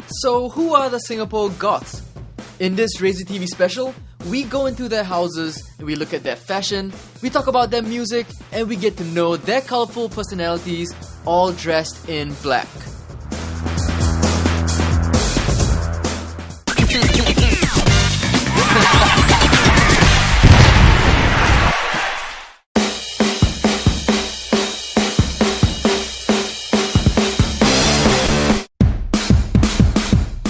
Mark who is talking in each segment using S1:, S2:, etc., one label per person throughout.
S1: So who are the Singapore Goths? In this Razy TV special, we go into their houses, and we look at their fashion, we talk about their music, and we get to know their colourful personalities, all dressed in black.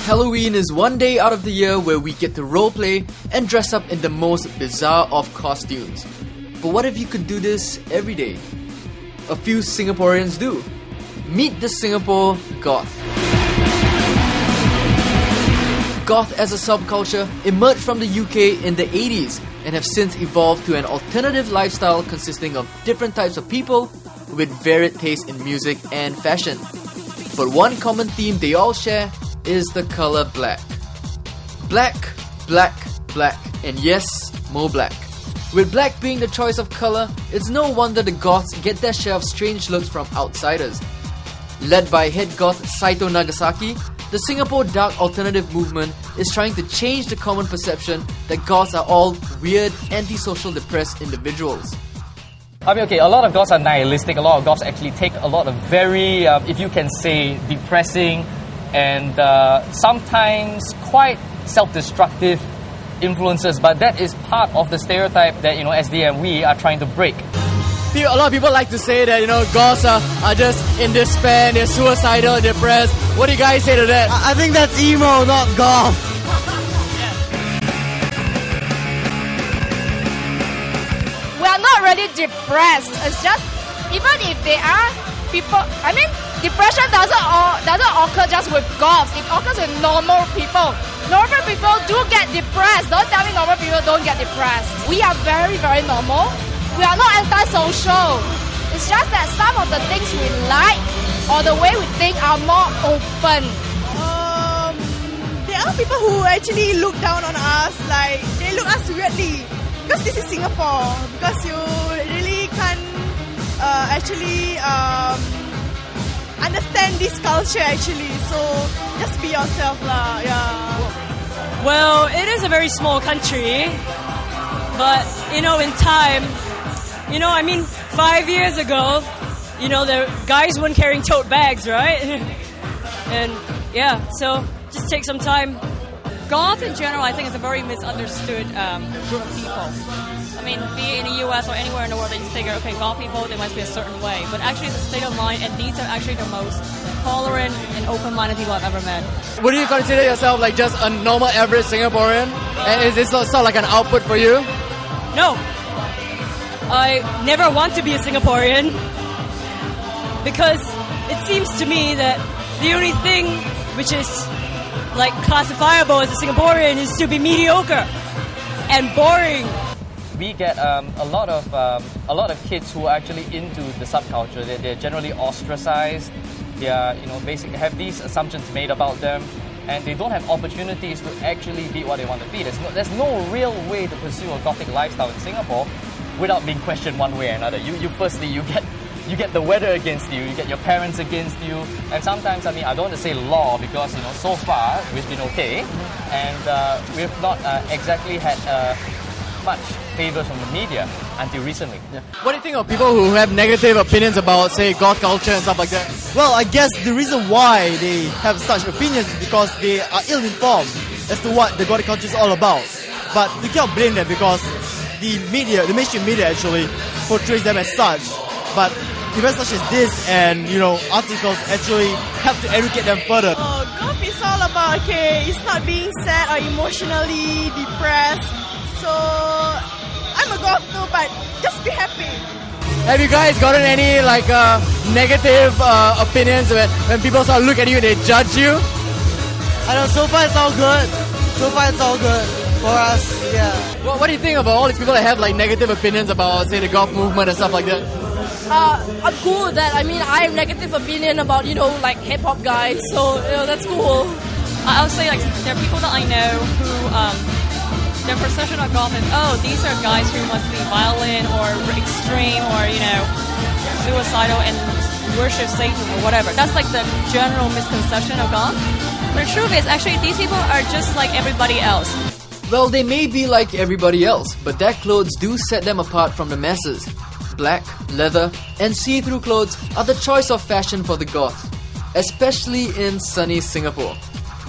S1: Halloween is one day out of the year where we get to roleplay and dress up in the most bizarre of costumes. But what if you could do this every day? A few Singaporeans do. Meet the Singapore Goth. Goth as a subculture emerged from the UK in the 80s and have since evolved to an alternative lifestyle consisting of different types of people with varied tastes in music and fashion. But one common theme they all share is the colour black. Black, black, black, and yes, more black. With black being the choice of colour, it's no wonder the Goths get their share of strange looks from outsiders. Led by head goth Saito Nagasaki, the Singapore dark alternative movement is trying to change the common perception that Goths are all weird, antisocial, depressed individuals.
S2: I mean, okay, a lot of Goths are nihilistic. A lot of Goths actually take a lot of very, if you can say, depressing and sometimes quite self-destructive influences, but that is part of the stereotype that, SD and we are trying to break.
S1: A lot of people like to say that, Goths are just in despair, they're suicidal, depressed. What do you guys say to that?
S3: I think that's emo, not goth.
S4: We are not really depressed. It's just, even if they are people, depression doesn't occur just with Goths. It occurs with normal people. Normal people do get depressed. Don't tell me normal people don't get depressed. We are very, very normal. We are not antisocial. It's just that some of the things we like or the way we think are more open.
S5: There are people who actually look down on us, like they look at us weirdly. Because this is Singapore. Because you really can't understand this culture actually. So just be yourself lah. Yeah.
S6: Well, it is a very small country, but in time, 5 years ago, the guys weren't carrying tote bags, right? And yeah, so just take some time.
S7: Goth in general, I think, is a very misunderstood group of people. Be it in the US or anywhere in the world, they just figure, okay, Goth people, they must be a certain way. But actually, it's a state of mind, and these are actually the most tolerant and open-minded people I've ever met.
S1: Would you consider yourself like just a normal, average Singaporean? And is this sort of like an output for you?
S6: No. I never want to be a Singaporean because it seems to me that the only thing which is like classifiable as a Singaporean is to be mediocre and boring.
S2: We get a lot of kids who are actually into the subculture. They're generally ostracized. They are, basically have these assumptions made about them, and they don't have opportunities to actually be what they want to be. There's no real way to pursue a Gothic lifestyle in Singapore without being questioned one way or another. You get the weather against you, you get your parents against you, and sometimes, I don't want to say law because, so far we've been okay, and we've not exactly had much favors from the media until recently.
S1: Yeah. What do you think of people who have negative opinions about, say, Goth culture and stuff like that?
S3: Well, I guess the reason why they have such opinions is because they are ill-informed as to what the Gothic culture is all about. But you cannot blame them because the mainstream media actually portrays them as such. But events such as this and, articles actually help to educate them further.
S5: Goth is all about, it's not being sad or emotionally depressed. So, I'm a Goth too, but just be happy.
S1: Have you guys gotten any negative opinions when people sort of look at you and they judge you?
S3: I know, so far it's all good. So far it's all good for us, yeah.
S1: What do you think about all these people that have negative opinions about, say, the Goth movement and stuff like that?
S4: I'm cool with that. I have negative opinion about, hip-hop guys, so, that's cool.
S7: I'll say, there are people that I know who, their perception of Goth is, these are guys who must be violent or extreme or, suicidal, and worship Satan or whatever. That's like the general misconception of goth. But the truth is, actually, these people are just like everybody else.
S1: Well, they may be like everybody else, but their clothes do set them apart from the masses. Black, leather, and see-through clothes are the choice of fashion for the goths, especially in sunny Singapore.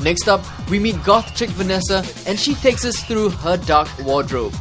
S1: Next up, we meet goth chick Vanessa, and she takes us through her dark wardrobe.